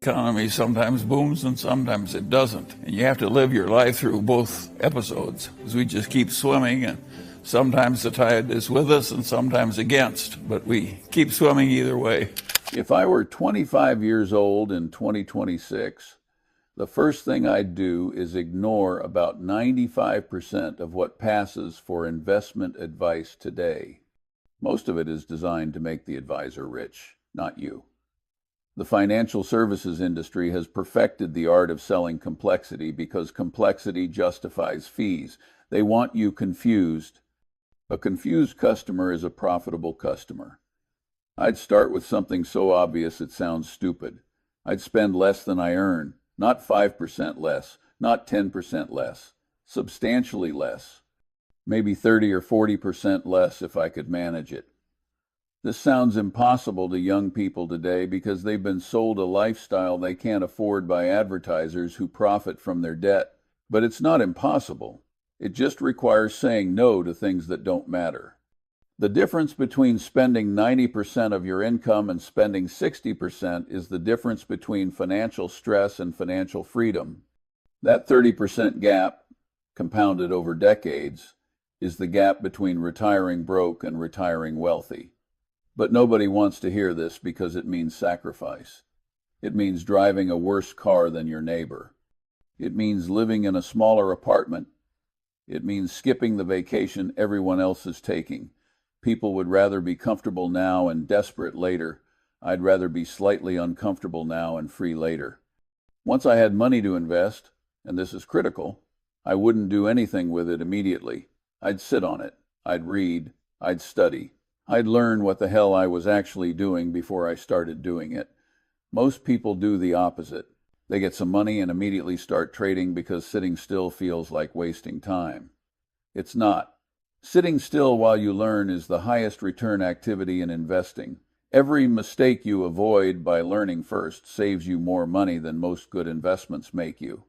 economy sometimes booms and sometimes it doesn't. And you have to live your life through both episodes, because we just keep swimming, and sometimes the tide is with us and sometimes against, but we keep swimming either way. If I were 25 years old in 2026, the first thing I'd do is ignore about 95% of what passes for investment advice today. Most of it is designed to make the advisor rich, not you. The financial services industry has perfected the art of selling complexity because complexity justifies fees. They want you confused. A confused customer is a profitable customer. I'd start with something so obvious it sounds stupid. I'd spend less than I earn, not 5% less, not 10% less, substantially less, maybe 30 or 40% less if I could manage it. This sounds impossible to young people today because they've been sold a lifestyle they can't afford by advertisers who profit from their debt. But it's not impossible. It just requires saying no to things that don't matter. The difference between spending 90% of your income and spending 60% is the difference between financial stress and financial freedom. That 30% gap, compounded over decades, is the gap between retiring broke and retiring wealthy. But nobody wants to hear this because it means sacrifice. It means driving a worse car than your neighbor. It means living in a smaller apartment. It means skipping the vacation everyone else is taking. People would rather be comfortable now and desperate later. I'd rather be slightly uncomfortable now and free later. Once I had money to invest, and this is critical, I wouldn't do anything with it immediately. I'd sit on it. I'd read. I'd study. I'd learn what the hell I was actually doing before I started doing it. Most people do the opposite. They get some money and immediately start trading because sitting still feels like wasting time. It's not. Sitting still while you learn is the highest return activity in investing. Every mistake you avoid by learning first saves you more money than most good investments make you.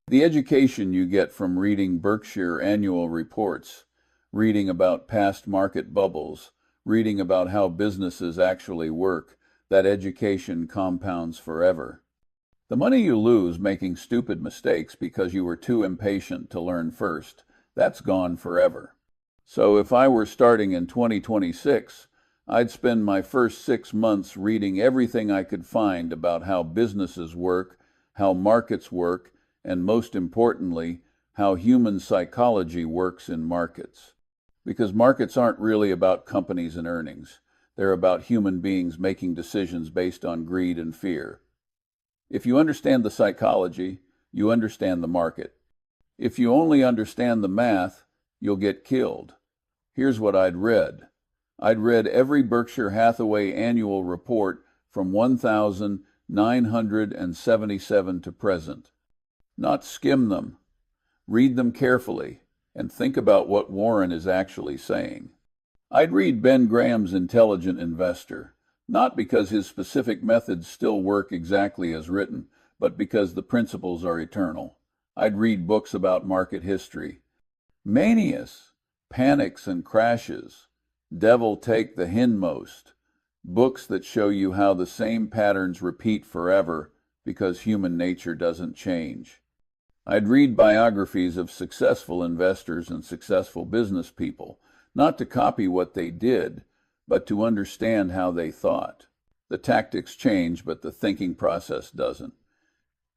The education you get from reading Berkshire annual reports, reading about past market bubbles, reading about how businesses actually work, that education compounds forever. The money you lose making stupid mistakes because you were too impatient to learn first, that's gone forever. So if I were starting in 2026, I'd spend my first 6 months reading everything I could find about how businesses work, how markets work, and most importantly, how human psychology works in markets. Because markets aren't really about companies and earnings. They're about human beings making decisions based on greed and fear. If you understand the psychology, you understand the market. If you only understand the math, you'll get killed. Here's what I'd read. I'd read every Berkshire Hathaway annual report from 1977 to present. Not skim them. Read them carefully. And think about what Warren is actually saying. I'd read Ben Graham's Intelligent Investor, not because his specific methods still work exactly as written, but because the principles are eternal. I'd read books about market history. Manias, Panics and Crashes, Devil Take the Hindmost, books that show you how the same patterns repeat forever because human nature doesn't change. I'd read biographies of successful investors and successful business people, not to copy what they did, but to understand how they thought. The tactics change, but the thinking process doesn't.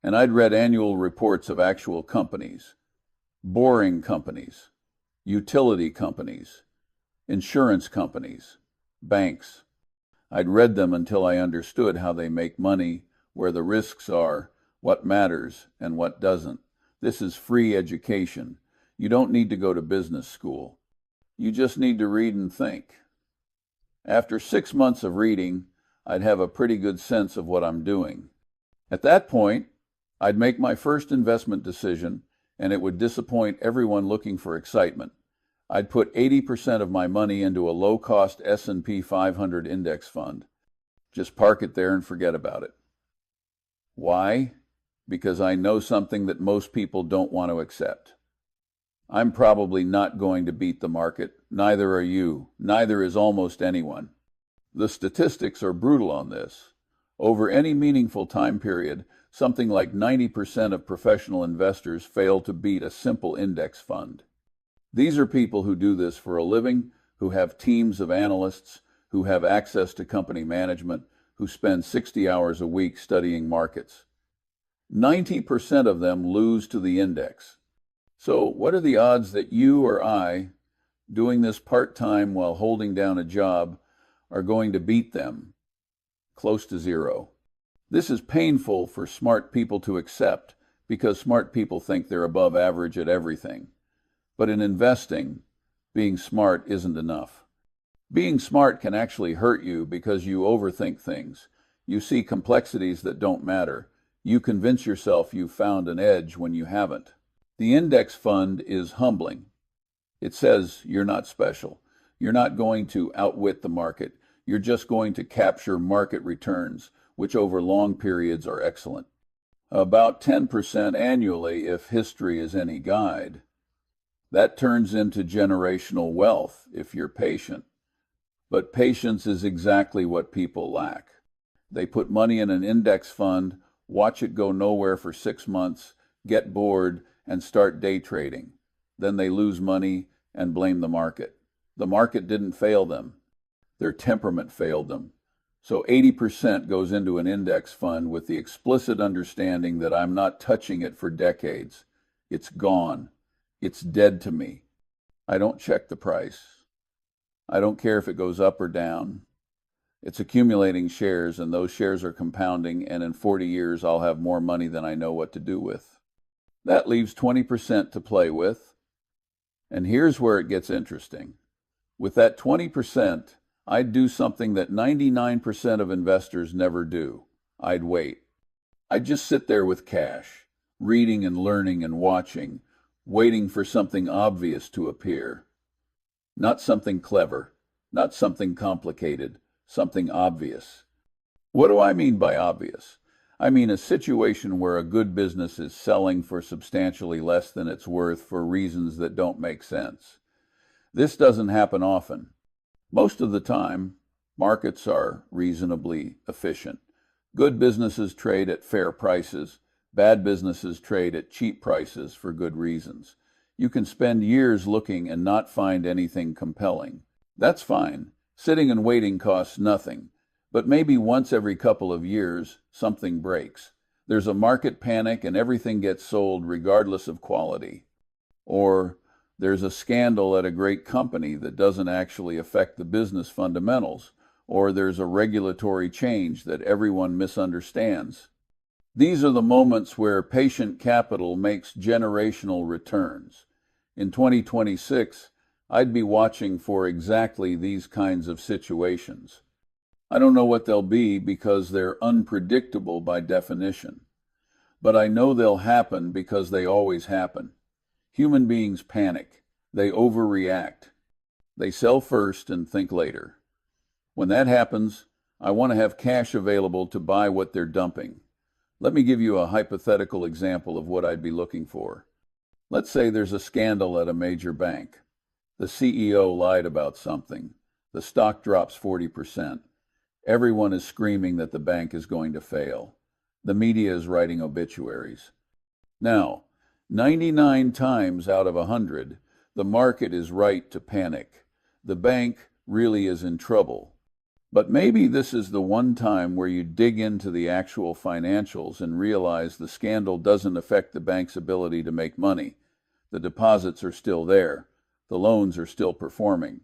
And I'd read annual reports of actual companies, boring companies, utility companies, insurance companies, banks. I'd read them until I understood how they make money, where the risks are, what matters, and what doesn't. This is free education. You don't need to go to business school. You just need to read and think. After 6 months of reading, I'd have a pretty good sense of what I'm doing. At that point, I'd make my first investment decision, and it would disappoint everyone looking for excitement. I'd put 80% of my money into a low-cost S&P 500 index fund. Just park it there and forget about it. Why? Because I know something that most people don't want to accept. I'm probably not going to beat the market. Neither are you. Neither is almost anyone. The statistics are brutal on this. Over any meaningful time period, something like 90% of professional investors fail to beat a simple index fund. These are people who do this for a living, who have teams of analysts, who have access to company management, who spend 60 hours a week studying markets. 90% of them lose to the index. So what are the odds that you or I, doing this part-time while holding down a job, are going to beat them? Close to zero. This is painful for smart people to accept because smart people think they're above average at everything. But in investing, being smart isn't enough. Being smart can actually hurt you because you overthink things. You see complexities that don't matter. You convince yourself you've found an edge when you haven't. The index fund is humbling. It says you're not special. You're not going to outwit the market. You're just going to capture market returns, which over long periods are excellent. About 10% annually if history is any guide. That turns into generational wealth if you're patient. But patience is exactly what people lack. They put money in an index fund, watch it go nowhere for 6 months, get bored, and start day trading. Then they lose money and blame the market. The market didn't fail them. Their temperament failed them. So 80% goes into an index fund with the explicit understanding that I'm not touching it for decades. It's gone. It's dead to me. I don't check the price. I don't care if it goes up or down. It's accumulating shares, and those shares are compounding, and in 40 years I'll have more money than I know what to do with. That leaves 20% to play with. And here's where it gets interesting. With that 20%, I'd do something that 99% of investors never do. I'd wait. I'd just sit there with cash, reading and learning and watching, waiting for something obvious to appear. Not something clever, not something complicated, something obvious. What do I mean by obvious? I mean a situation where a good business is selling for substantially less than it's worth for reasons that don't make sense. This doesn't happen often. Most of the time, markets are reasonably efficient. Good businesses trade at fair prices. Bad businesses trade at cheap prices for good reasons. You can spend years looking and not find anything compelling. That's fine. Sitting and waiting costs nothing. But maybe once every couple of years, something breaks. There's a market panic and everything gets sold regardless of quality. Or there's a scandal at a great company that doesn't actually affect the business fundamentals. Or there's a regulatory change that everyone misunderstands. These are the moments where patient capital makes generational returns. In 2026, I'd be watching for exactly these kinds of situations. I don't know what they'll be because they're unpredictable by definition. But I know they'll happen because they always happen. Human beings panic. They overreact. They sell first and think later. When that happens, I want to have cash available to buy what they're dumping. Let me give you a hypothetical example of what I'd be looking for. Let's say there's a scandal at a major bank. The CEO lied about something. The stock drops 40%. Everyone is screaming that the bank is going to fail. The media is writing obituaries. Now, 99 times out of 100, the market is right to panic. The bank really is in trouble. But maybe this is the one time where you dig into the actual financials and realize the scandal doesn't affect the bank's ability to make money. The deposits are still there. The loans are still performing.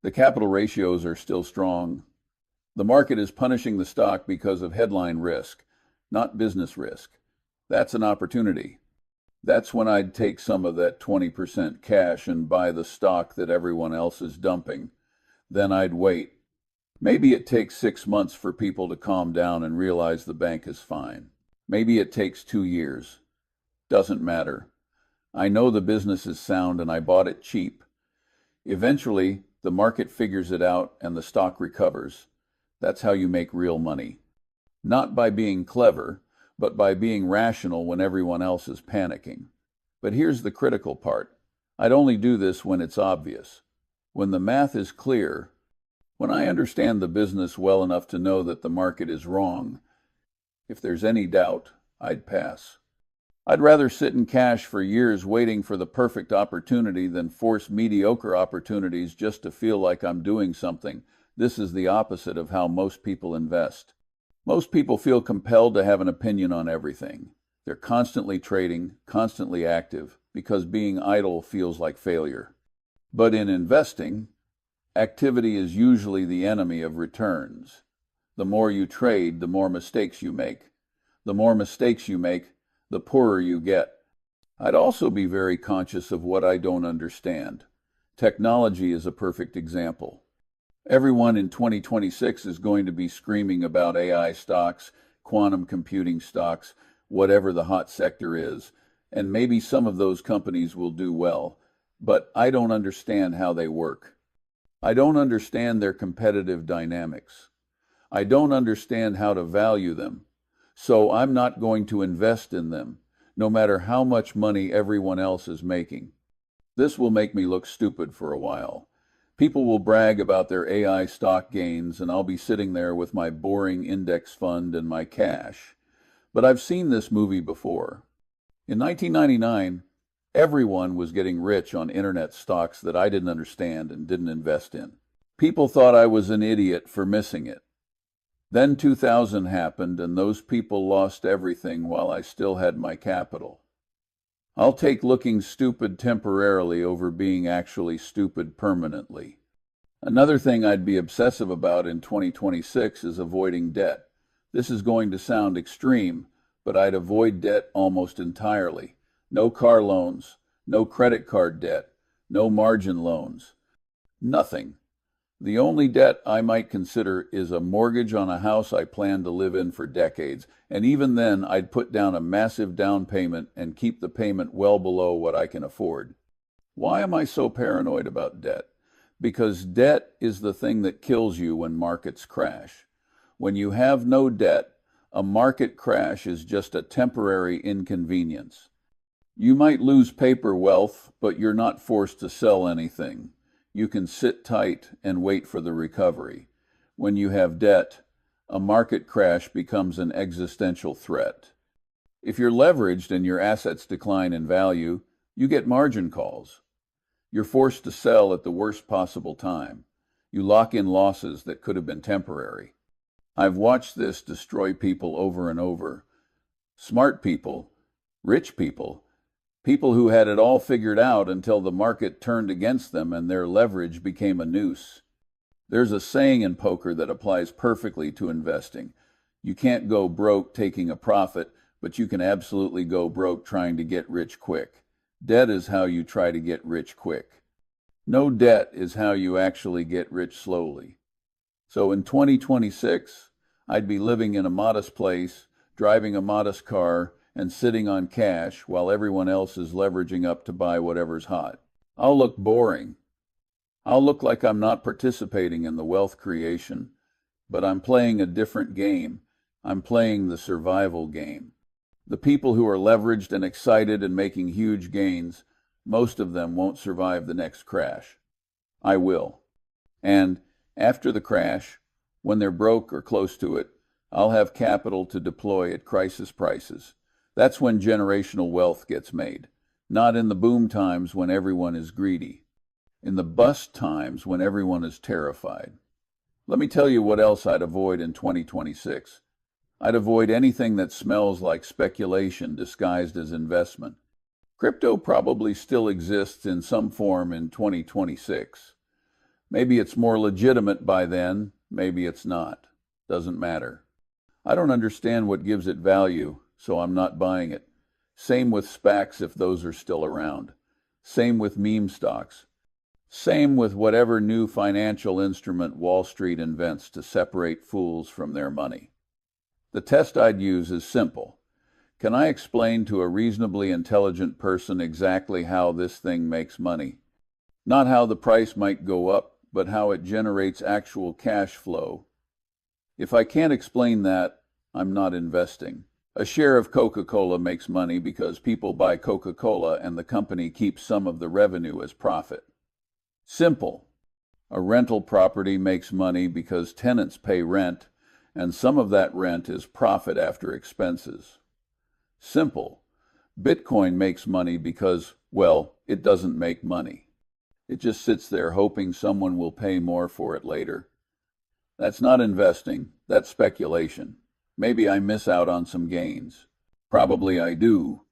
The capital ratios are still strong. The market is punishing the stock because of headline risk, not business risk. That's an opportunity. That's when I'd take some of that 20% cash and buy the stock that everyone else is dumping. Then I'd wait. Maybe it takes 6 months for people to calm down and realize the bank is fine. Maybe it takes 2 years. Doesn't matter. I know the business is sound and I bought it cheap. Eventually, the market figures it out and the stock recovers. That's how you make real money. Not by being clever, but by being rational when everyone else is panicking. But here's the critical part. I'd only do this when it's obvious. When the math is clear, when I understand the business well enough to know that the market is wrong, If there's any doubt, I'd pass. I'd rather sit in cash for years waiting for the perfect opportunity than force mediocre opportunities just to feel like I'm doing something. This is the opposite of how most people invest. Most people feel compelled to have an opinion on everything. They're constantly trading, constantly active, because being idle feels like failure. But in investing, activity is usually the enemy of returns. The more you trade, the more mistakes you make. The more mistakes you make, the poorer you get. I'd also be very conscious of what I don't understand. Technology is a perfect example. Everyone in 2026 is going to be screaming about AI stocks, quantum computing stocks, whatever the hot sector is, and maybe some of those companies will do well, but I don't understand how they work. I don't understand their competitive dynamics. I don't understand how to value them. So I'm not going to invest in them, no matter how much money everyone else is making. This will make me look stupid for a while. People will brag about their AI stock gains, and I'll be sitting there with my boring index fund and my cash. But I've seen this movie before. In 1999, everyone was getting rich on internet stocks that I didn't understand and didn't invest in. People thought I was an idiot for missing it. Then 2000 happened, and those people lost everything while I still had my capital. I'll take looking stupid temporarily over being actually stupid permanently. Another thing I'd be obsessive about in 2026 is avoiding debt. This is going to sound extreme, but I'd avoid debt almost entirely. No car loans, no credit card debt, no margin loans. Nothing. The only debt I might consider is a mortgage on a house I plan to live in for decades, and even then I'd put down a massive down payment and keep the payment well below what I can afford. Why am I so paranoid about debt? Because debt is the thing that kills you when markets crash. When you have no debt, a market crash is just a temporary inconvenience. You might lose paper wealth, but you're not forced to sell anything. You can sit tight and wait for the recovery. When you have debt, a market crash becomes an existential threat. If you're leveraged and your assets decline in value, you get margin calls. You're forced to sell at the worst possible time. You lock in losses that could have been temporary. I've watched this destroy people over and over. Smart people, rich people, people who had it all figured out until the market turned against them and their leverage became a noose. There's a saying in poker that applies perfectly to investing. You can't go broke taking a profit, but you can absolutely go broke trying to get rich quick. Debt is how you try to get rich quick. No debt is how you actually get rich slowly. So in 2026, I'd be living in a modest place, driving a modest car, and sitting on cash while everyone else is leveraging up to buy whatever's hot. I'll look boring. I'll look like I'm not participating in the wealth creation, but I'm playing a different game. I'm playing the survival game. The people who are leveraged and excited and making huge gains, most of them won't survive the next crash. I will. And after the crash, when they're broke or close to it, I'll have capital to deploy at crisis prices. That's when generational wealth gets made, not in the boom times when everyone is greedy, in the bust times when everyone is terrified. Let me tell you what else I'd avoid in 2026. I'd avoid anything that smells like speculation disguised as investment. Crypto probably still exists in some form in 2026. Maybe it's more legitimate by then, maybe it's not. Doesn't matter. I don't understand what gives it value, so I'm not buying it. Same with SPACs if those are still around. Same with meme stocks. Same with whatever new financial instrument Wall Street invents to separate fools from their money. The test I'd use is simple. Can I explain to a reasonably intelligent person exactly how this thing makes money? Not how the price might go up, but how it generates actual cash flow. If I can't explain that, I'm not investing. A share of Coca-Cola makes money because people buy Coca-Cola and the company keeps some of the revenue as profit. Simple. A rental property makes money because tenants pay rent and some of that rent is profit after expenses. Simple. Bitcoin makes money because, well, it doesn't make money. It just sits there hoping someone will pay more for it later. That's not investing, that's speculation. Maybe I miss out on some gains. Probably I do.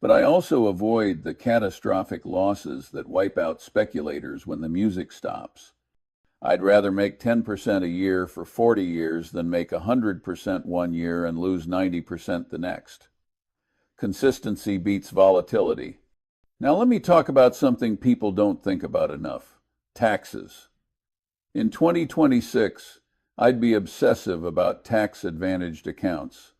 But I also avoid the catastrophic losses that wipe out speculators when the music stops. I'd rather make 10% a year for 40 years than make 100% one year and lose 90% the next. Consistency beats volatility. Now let me talk about something people don't think about enough: taxes. In 2026, I'd be obsessive about tax-advantaged accounts.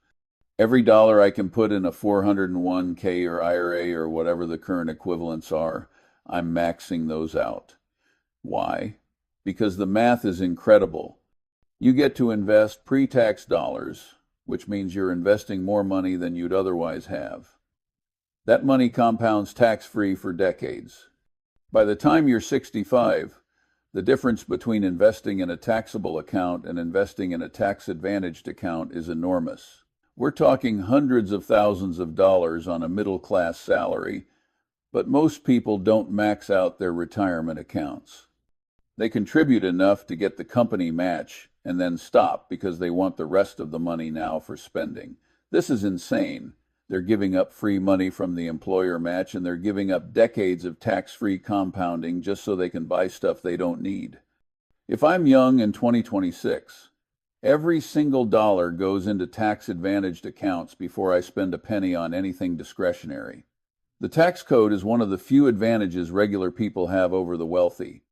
Every dollar I can put in a 401k or IRA or whatever the current equivalents are, I'm maxing those out. Why? Because the math is incredible. You get to invest pre-tax dollars, which means you're investing more money than you'd otherwise have. That money compounds tax-free for decades. By the time you're 65, the difference between investing in a taxable account and investing in a tax-advantaged account is enormous. We're talking hundreds of thousands of dollars on a middle-class salary, but most people don't max out their retirement accounts. They contribute enough to get the company match and then stop because they want the rest of the money now for spending. This is insane. They're giving up free money from the employer match, and they're giving up decades of tax-free compounding just so they can buy stuff they don't need. If I'm young in 2026, every single dollar goes into tax-advantaged accounts before I spend a penny on anything discretionary. The tax code is one of the few advantages regular people have over the wealthy.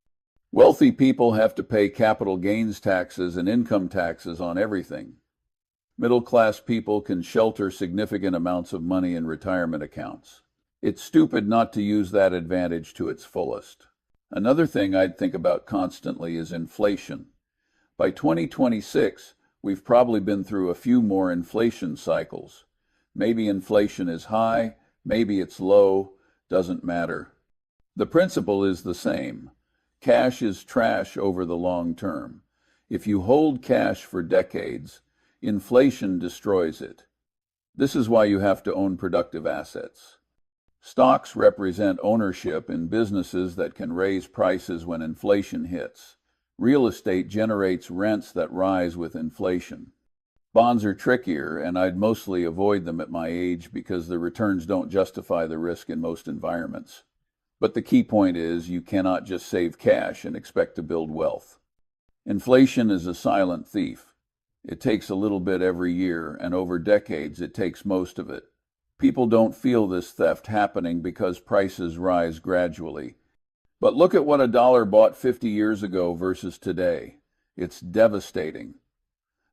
Wealthy people have to pay capital gains taxes and income taxes on everything. Middle-class people can shelter significant amounts of money in retirement accounts. It's stupid not to use that advantage to its fullest. Another thing I'd think about constantly is inflation. By 2026, we've probably been through a few more inflation cycles. Maybe inflation is high, maybe it's low, doesn't matter. The principle is the same. Cash is trash over the long term. If you hold cash for decades, inflation destroys it. This is why you have to own productive assets. Stocks represent ownership in businesses that can raise prices when inflation hits. Real estate generates rents that rise with inflation. Bonds are trickier, and I'd mostly avoid them at my age because the returns don't justify the risk in most environments. But the key point is you cannot just save cash and expect to build wealth. Inflation is a silent thief. It takes a little bit every year, and over decades it takes most of it. People don't feel this theft happening because prices rise gradually. But look at what a dollar bought 50 years ago versus today. It's devastating.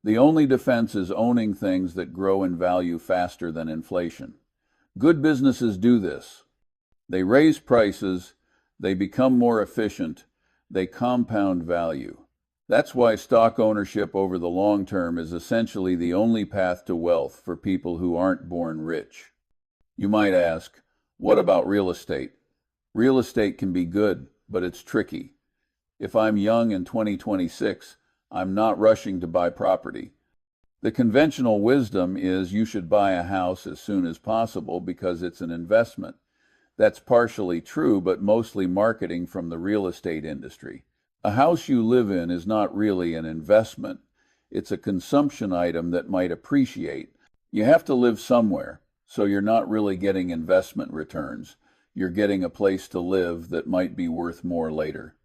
The only defense is owning things that grow in value faster than inflation. Good businesses do this. They raise prices, they become more efficient, they compound value. That's why stock ownership over the long term is essentially the only path to wealth for people who aren't born rich. You might ask, what about real estate? Real estate can be good, but it's tricky. If I'm young in 2026, I'm not rushing to buy property. The conventional wisdom is you should buy a house as soon as possible because it's an investment. That's partially true, but mostly marketing from the real estate industry. A house you live in is not really an investment. It's a consumption item that might appreciate. You have to live somewhere, so you're not really getting investment returns. You're getting a place to live that might be worth more later.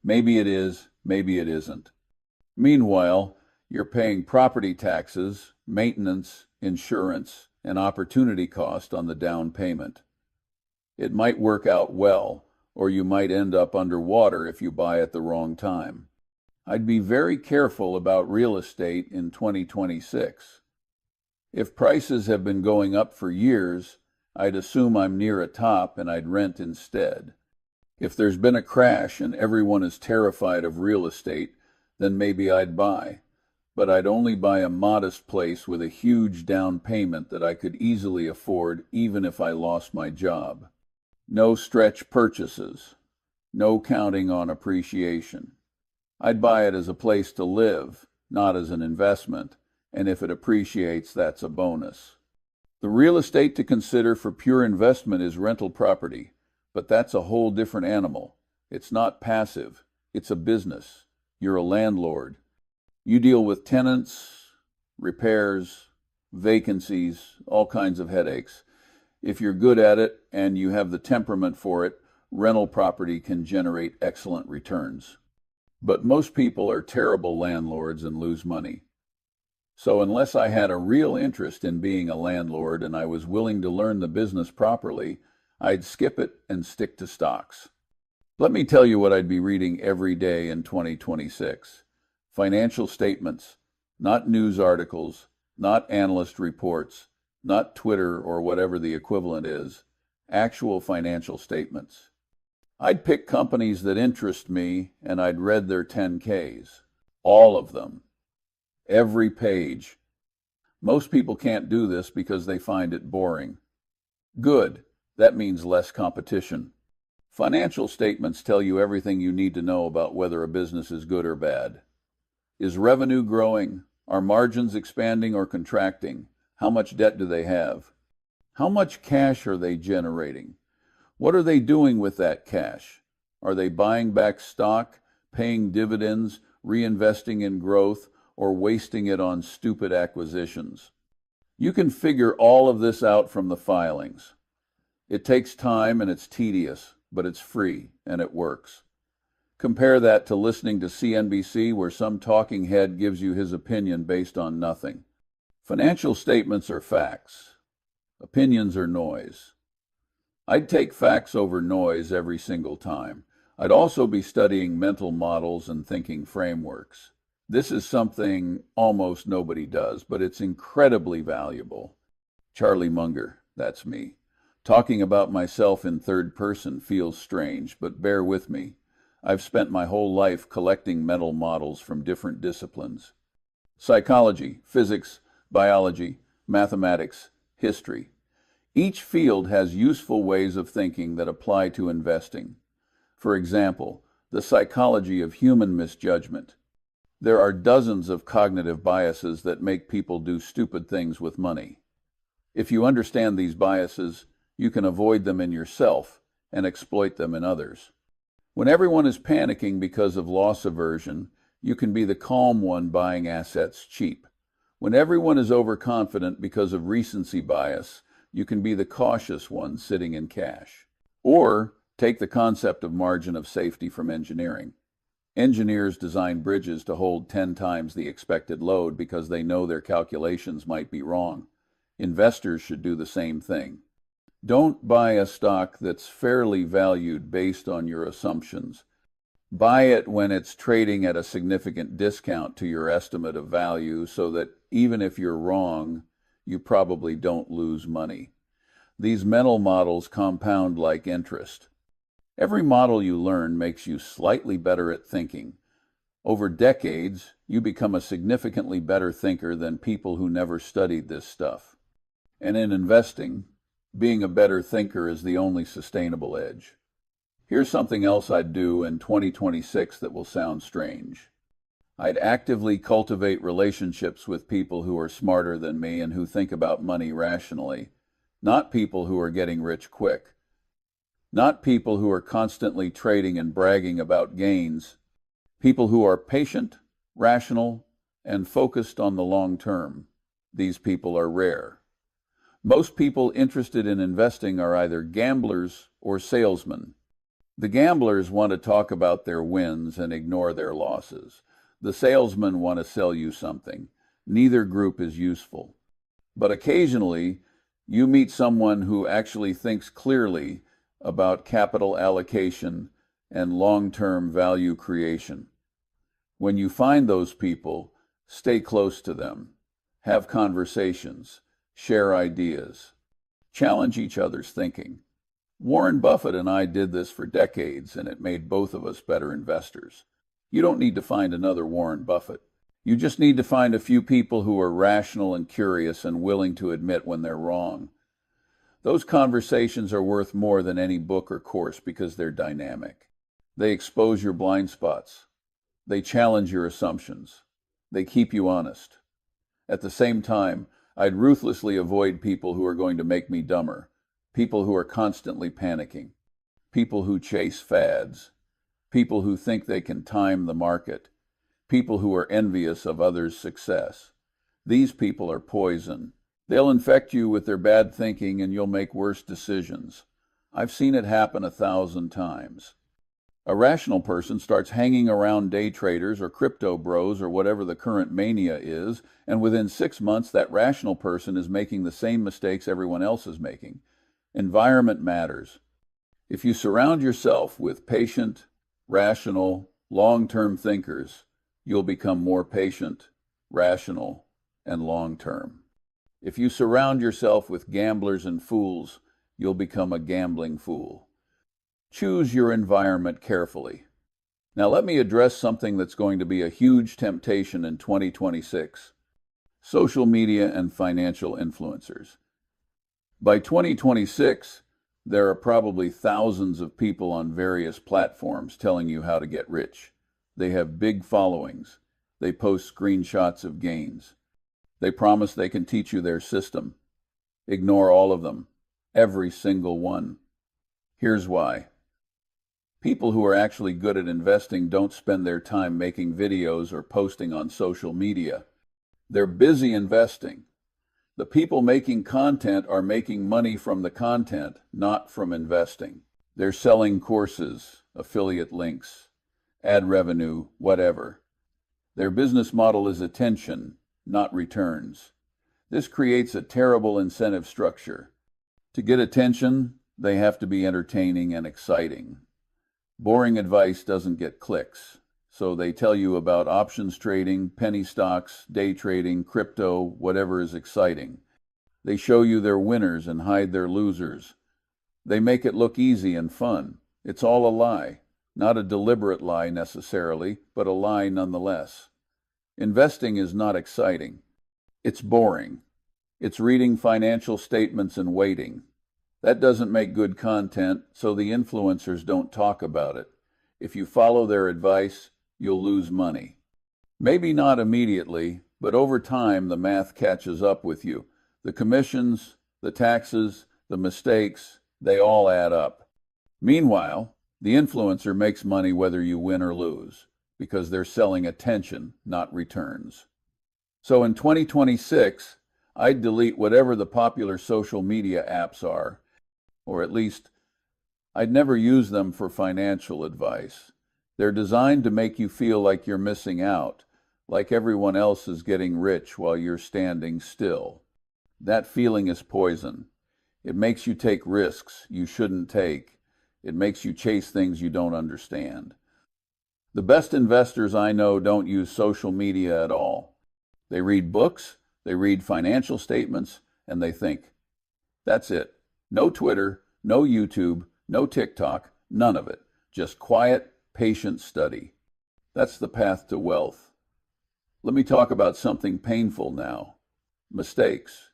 Maybe it is, maybe it isn't. Meanwhile, you're paying property taxes, maintenance, insurance, and opportunity cost on the down payment. It might work out well, or you might end up underwater if you buy at the wrong time. I'd be very careful about real estate in 2026. If prices have been going up for years, I'd assume I'm near a top and I'd rent instead. If there's been a crash and everyone is terrified of real estate, then maybe I'd buy. But I'd only buy a modest place with a huge down payment that I could easily afford even if I lost my job. No stretch purchases. No counting on appreciation. I'd buy it as a place to live, not as an investment, and if it appreciates, that's a bonus. The real estate to consider for pure investment is rental property, but that's a whole different animal. It's not passive. It's a business. You're a landlord. You deal with tenants, repairs, vacancies, all kinds of headaches. If you're good at it and you have the temperament for it, rental property can generate excellent returns. But most people are terrible landlords and lose money. So unless I had a real interest in being a landlord and I was willing to learn the business properly, I'd skip it and stick to stocks. Let me tell you what I'd be reading every day in 2026. Financial statements, not news articles, not analyst reports, not Twitter or whatever the equivalent is, actual financial statements. I'd pick companies that interest me and I'd read their 10Ks, all of them. Every page. Most people can't do this because they find it boring. Good. That means less competition. Financial statements tell you everything you need to know about whether a business is good or bad. Is revenue growing? Are margins expanding or contracting? How much debt do they have? How much cash are they generating? What are they doing with that cash? Are they buying back stock, paying dividends, reinvesting in growth, or wasting it on stupid acquisitions? You can figure all of this out from the filings. It takes time and it's tedious, but it's free and it works. Compare that to listening to CNBC, where some talking head gives you his opinion based on nothing. Financial statements are facts. Opinions are noise. I'd take facts over noise every single time. I'd also be studying mental models and thinking frameworks. This is something almost nobody does, but it's incredibly valuable. Charlie Munger, that's me. Talking about myself in third person feels strange, but bear with me. I've spent my whole life collecting mental models from different disciplines. Psychology, physics, biology, mathematics, history. Each field has useful ways of thinking that apply to investing. For example, the psychology of human misjudgment. There are dozens of cognitive biases that make people do stupid things with money. If you understand these biases, you can avoid them in yourself and exploit them in others. When everyone is panicking because of loss aversion, you can be the calm one buying assets cheap. When everyone is overconfident because of recency bias, you can be the cautious one sitting in cash. Or take the concept of margin of safety from engineering. Engineers design bridges to hold 10 times the expected load because they know their calculations might be wrong. Investors should do the same thing. Don't buy a stock that's fairly valued based on your assumptions. Buy it when it's trading at a significant discount to your estimate of value so that even if you're wrong, you probably don't lose money. These mental models compound like interest. Every model you learn makes you slightly better at thinking. Over decades, you become a significantly better thinker than people who never studied this stuff. And in investing, being a better thinker is the only sustainable edge. Here's something else I'd do in 2026 that will sound strange. I'd actively cultivate relationships with people who are smarter than me and who think about money rationally, not people who are getting rich quick. Not people who are constantly trading and bragging about gains. People who are patient, rational, and focused on the long term. These people are rare. Most people interested in investing are either gamblers or salesmen. The gamblers want to talk about their wins and ignore their losses. The salesmen want to sell you something. Neither group is useful. But occasionally, you meet someone who actually thinks clearly about capital allocation and long-term value creation. When you find those people, stay close to them. Have conversations. Share ideas. Challenge each other's thinking. Warren Buffett and I did this for decades, and it made both of us better investors. You don't need to find another Warren Buffett. You just need to find a few people who are rational and curious and willing to admit when they're wrong. Those conversations are worth more than any book or course because they're dynamic. They expose your blind spots. They challenge your assumptions. They keep you honest. At the same time, I'd ruthlessly avoid people who are going to make me dumber, people who are constantly panicking, people who chase fads, people who think they can time the market, people who are envious of others' success. These people are poison. They'll infect you with their bad thinking and you'll make worse decisions. I've seen it happen 1,000 times. A rational person starts hanging around day traders or crypto bros or whatever the current mania is, and within 6 months that rational person is making the same mistakes everyone else is making. Environment matters. If you surround yourself with patient, rational, long-term thinkers, you'll become more patient, rational, and long-term. If you surround yourself with gamblers and fools, you'll become a gambling fool. Choose your environment carefully. Now let me address something that's going to be a huge temptation in 2026. Social media and financial influencers. By 2026, there are probably thousands of people on various platforms telling you how to get rich. They have big followings. They post screenshots of gains. They promise they can teach you their system. Ignore all of them, every single one. Here's why. People who are actually good at investing don't spend their time making videos or posting on social media. They're busy investing. The people making content are making money from the content, not from investing. They're selling courses, affiliate links, ad revenue, whatever. Their business model is attention, not returns. This creates a terrible incentive structure. To get attention, they have to be entertaining and exciting. Boring advice doesn't get clicks, so they tell you about options trading, penny stocks, day trading, crypto, whatever is exciting. They show you their winners and hide their losers. They make it look easy and fun. It's all a lie. Not a deliberate lie necessarily, but a lie nonetheless. Investing is not exciting. It's boring. It's reading financial statements and waiting. That doesn't make good content, so the influencers don't talk about it. If you follow their advice, you'll lose money. Maybe not immediately, but over time the math catches up with you. The commissions, the taxes, the mistakes, they all add up. Meanwhile, the influencer makes money whether you win or lose, because they're selling attention, not returns. So in 2026, I'd delete whatever the popular social media apps are, or at least I'd never use them for financial advice. They're designed to make you feel like you're missing out, like everyone else is getting rich while you're standing still. That feeling is poison. It makes you take risks you shouldn't take. It makes you chase things you don't understand. The best investors I know don't use social media at all. They read books, they read financial statements, and they think. That's it. No Twitter, no YouTube, no TikTok, none of it. Just quiet, patient study. That's the path to wealth. Let me talk about something painful now. Mistakes.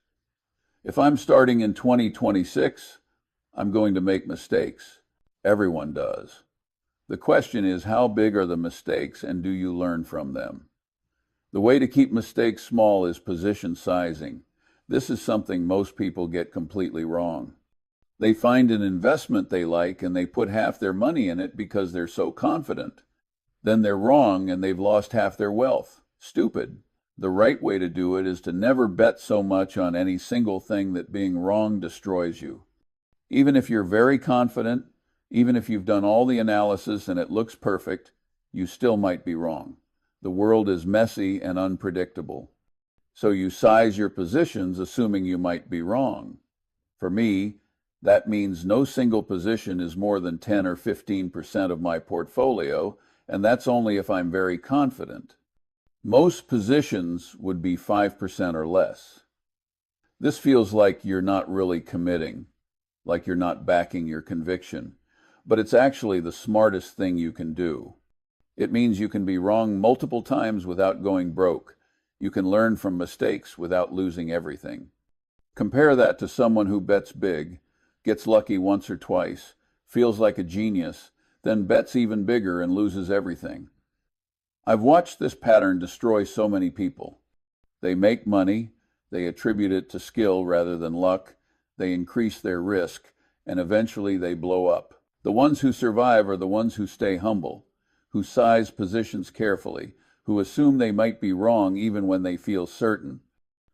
If I'm starting in 2026, I'm going to make mistakes. Everyone does. The question is, how big are the mistakes and do you learn from them? The way to keep mistakes small is position sizing. This is something most people get completely wrong. They find an investment they like and they put half their money in it because they're so confident. Then they're wrong and they've lost half their wealth. Stupid. The right way to do it is to never bet so much on any single thing that being wrong destroys you. Even if you're very confident, even if you've done all the analysis and it looks perfect, you still might be wrong. The world is messy and unpredictable. So you size your positions assuming you might be wrong. For me, that means no single position is more than 10 or 15% of my portfolio, and that's only if I'm very confident. Most positions would be 5% or less. This feels like you're not really committing, like you're not backing your conviction, but it's actually the smartest thing you can do. It means you can be wrong multiple times without going broke. You can learn from mistakes without losing everything. Compare that to someone who bets big, gets lucky once or twice, feels like a genius, then bets even bigger and loses everything. I've watched this pattern destroy so many people. They make money, they attribute it to skill rather than luck, they increase their risk, and eventually they blow up. The ones who survive are the ones who stay humble, who size positions carefully, who assume they might be wrong even when they feel certain.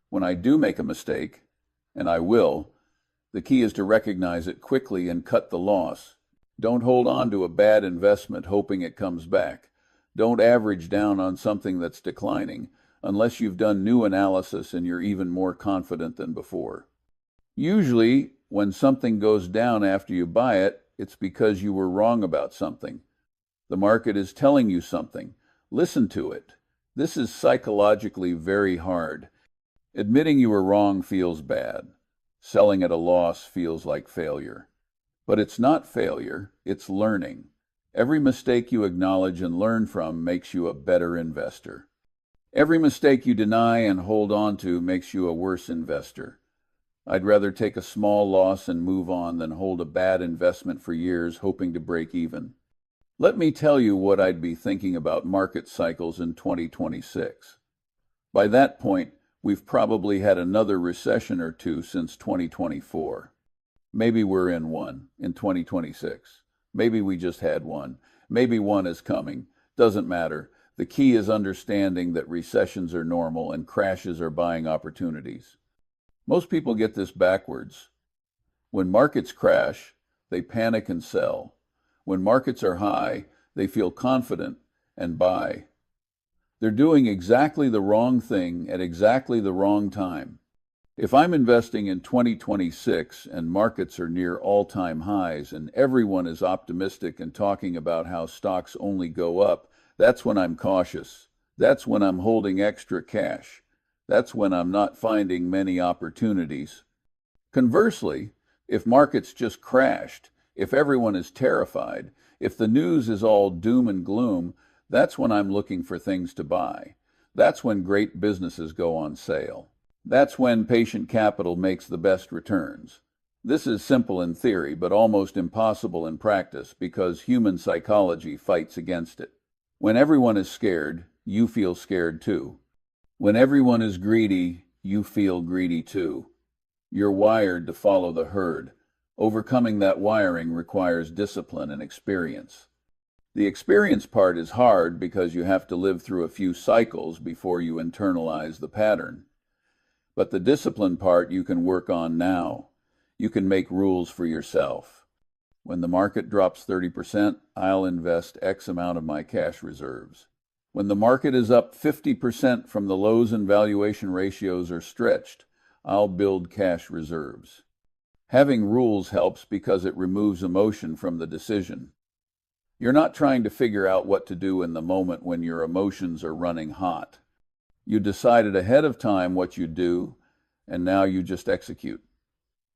When I do make a mistake, and I will, the key is to recognize it quickly and cut the loss. Don't hold on to a bad investment hoping it comes back. Don't average down on something that's declining unless you've done new analysis and you're even more confident than before. Usually, when something goes down after you buy it, it's because you were wrong about something. The market is telling you something. Listen to it. This is psychologically very hard. Admitting you were wrong feels bad. Selling at a loss feels like failure. But it's not failure, it's learning. Every mistake you acknowledge and learn from makes you a better investor. Every mistake you deny and hold on to makes you a worse investor. I'd rather take a small loss and move on than hold a bad investment for years hoping to break even. Let me tell you what I'd be thinking about market cycles in 2026. By that point, we've probably had another recession or two since 2024. Maybe we're in one in 2026. Maybe we just had one. Maybe one is coming. Doesn't matter. The key is understanding that recessions are normal and crashes are buying opportunities. Most people get this backwards. When markets crash, they panic and sell. When markets are high, they feel confident and buy. They're doing exactly the wrong thing at exactly the wrong time. If I'm investing in 2026 and markets are near all-time highs and everyone is optimistic and talking about how stocks only go up, that's when I'm cautious. That's when I'm holding extra cash. That's when I'm not finding many opportunities. Conversely, if markets just crashed, if everyone is terrified, if the news is all doom and gloom, that's when I'm looking for things to buy. That's when great businesses go on sale. That's when patient capital makes the best returns. This is simple in theory, but almost impossible in practice because human psychology fights against it. When everyone is scared, you feel scared too. When everyone is greedy, you feel greedy too. You're wired to follow the herd. Overcoming that wiring requires discipline and experience. The experience part is hard because you have to live through a few cycles before you internalize the pattern. But the discipline part you can work on now. You can make rules for yourself. When the market drops 30%, I'll invest X amount of my cash reserves. When the market is up 50% from the lows and valuation ratios are stretched, I'll build cash reserves. Having rules helps because it removes emotion from the decision. You're not trying to figure out what to do in the moment when your emotions are running hot. You decided ahead of time what you do, and now you just execute.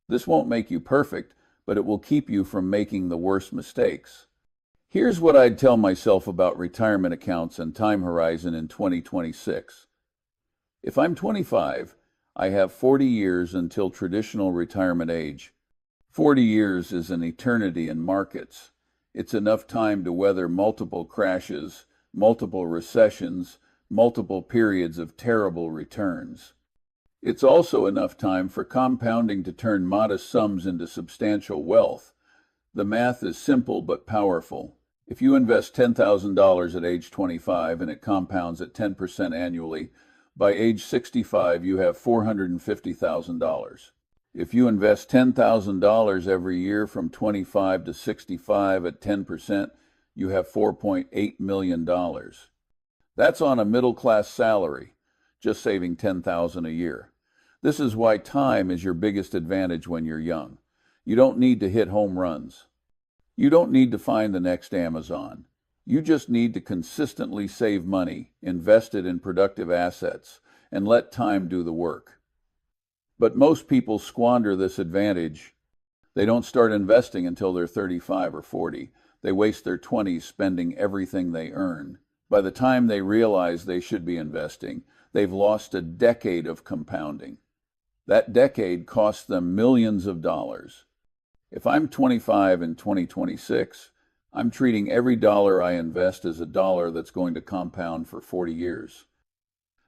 This won't make you perfect, but it will keep you from making the worst mistakes. Here's what I'd tell myself about retirement accounts and time horizon in 2026. If I'm 25, I have 40 years until traditional retirement age. 40 years is an eternity in markets. It's enough time to weather multiple crashes, multiple recessions, multiple periods of terrible returns. It's also enough time for compounding to turn modest sums into substantial wealth. The math is simple but powerful. If you invest $10,000 at age 25 and it compounds at 10% annually, by age 65 you have $450,000. If you invest $10,000 every year from 25 to 65 at 10%, you have $4.8 million. That's on a middle-class salary, just saving $10,000 a year. This is why time is your biggest advantage when you're young. You don't need to hit home runs. You don't need to find the next Amazon. You just need to consistently save money, invest it in productive assets, and let time do the work. But most people squander this advantage. They don't start investing until they're 35 or 40. They waste their 20s spending everything they earn. By the time they realize they should be investing, they've lost a decade of compounding. That decade cost them millions of dollars. If I'm 25 in 2026, I'm treating every dollar I invest as a dollar that's going to compound for 40 years.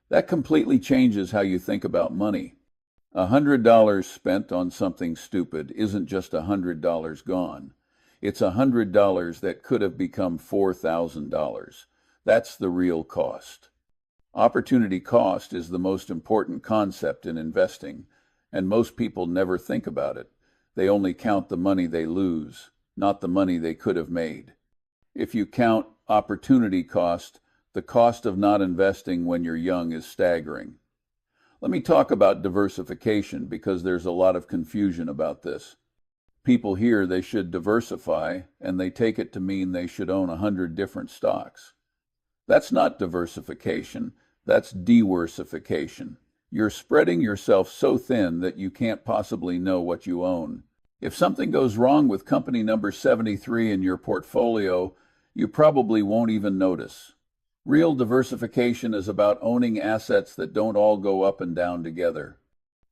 That completely changes how you think about money. $100 spent on something stupid isn't just $100 gone. It's $100 that could have become $4,000. That's the real cost. Opportunity cost is the most important concept in investing, and most people never think about it. They only count the money they lose, not the money they could have made. If you count opportunity cost, the cost of not investing when you're young is staggering. Let me talk about diversification because there's a lot of confusion about this. People hear they should diversify, and they take it to mean they should own 100 different stocks. That's not diversification, that's diversification. You're spreading yourself so thin that you can't possibly know what you own. If something goes wrong with company number 73 in your portfolio, you probably won't even notice. Real diversification is about owning assets that don't all go up and down together.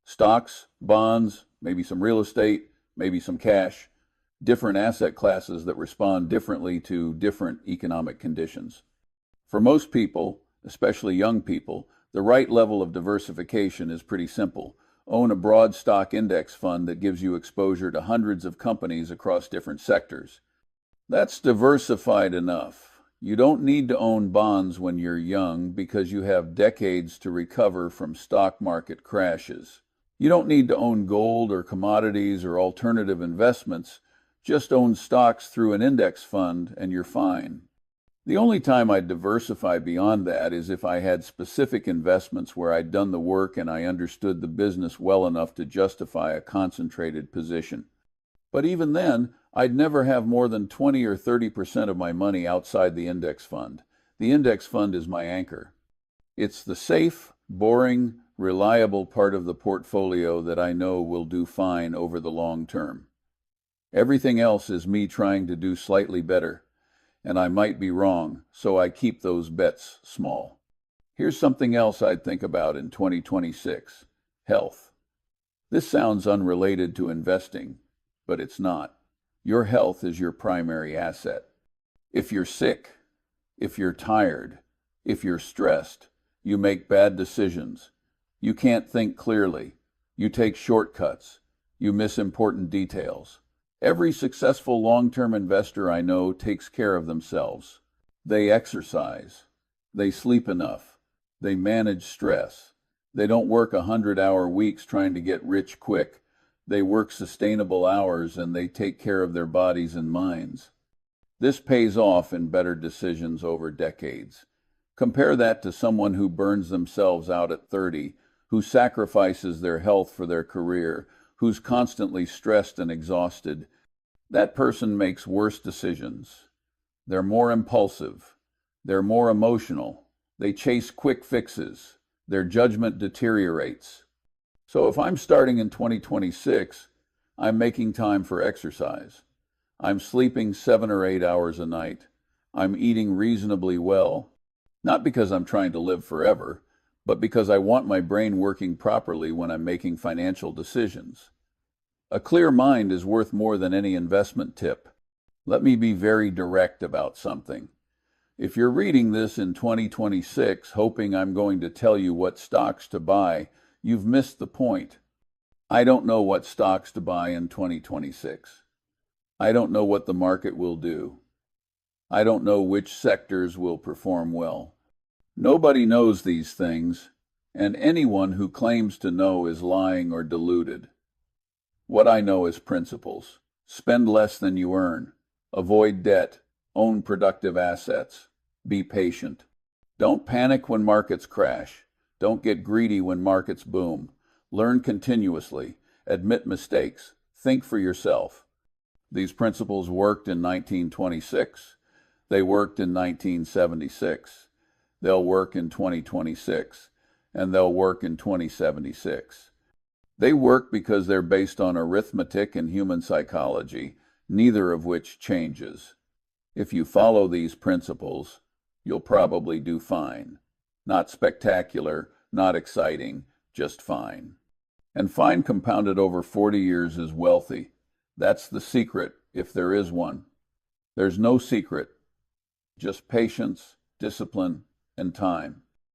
Stocks, bonds, maybe some real estate, maybe some cash, different asset classes that respond differently to different economic conditions. For most people, especially young people, the right level of diversification is pretty simple. Own a broad stock index fund that gives you exposure to hundreds of companies across different sectors. That's diversified enough. You don't need to own bonds when you're young because you have decades to recover from stock market crashes. You don't need to own gold or commodities or alternative investments. Just own stocks through an index fund and you're fine. The only time I'd diversify beyond that is if I had specific investments where I'd done the work and I understood the business well enough to justify a concentrated position. But even then, I'd never have more than 20 or 30% of my money outside the index fund. The index fund is my anchor. It's the safe, boring, reliable part of the portfolio that I know will do fine over the long term. Everything else is me trying to do slightly better. And I might be wrong, so I keep those bets small. Here's something else I'd think about in 2026. Health. This sounds unrelated to investing, but it's not. Your health is your primary asset. If you're sick, if you're tired, if you're stressed, you make bad decisions. You can't think clearly. You take shortcuts. You miss important details. Every successful long-term investor I know takes care of themselves. They exercise. They sleep enough. They manage stress. They don't work 100-hour weeks trying to get rich quick. They work sustainable hours and they take care of their bodies and minds. This pays off in better decisions over decades. Compare that to someone who burns themselves out at 30, who sacrifices their health for their career, who's constantly stressed and exhausted. That person makes worse decisions. They're more impulsive. They're more emotional. They chase quick fixes. Their judgment deteriorates. So if I'm starting in 2026, I'm making time for exercise. I'm sleeping 7 or 8 hours a night. I'm eating reasonably well, not because I'm trying to live forever, but because I want my brain working properly when I'm making financial decisions. A clear mind is worth more than any investment tip. Let me be very direct about something. If you're reading this in 2026, hoping I'm going to tell you what stocks to buy, you've missed the point. I don't know what stocks to buy in 2026. I don't know what the market will do. I don't know which sectors will perform well. Nobody knows these things, and anyone who claims to know is lying or deluded. What I know is principles. Spend less than you earn. Avoid debt. Own productive assets. Be patient. Don't panic when markets crash. Don't get greedy when markets boom. Learn continuously. Admit mistakes. Think for yourself. These principles worked in 1926. They worked in 1976. They'll work in 2026. And they'll work in 2076. They work because they're based on arithmetic and human psychology, neither of which changes. If you follow these principles, you'll probably do fine. Not spectacular, not exciting, just fine. And fine compounded over 40 years is wealthy. That's the secret, if there is one. There's no secret, just patience, discipline, and time.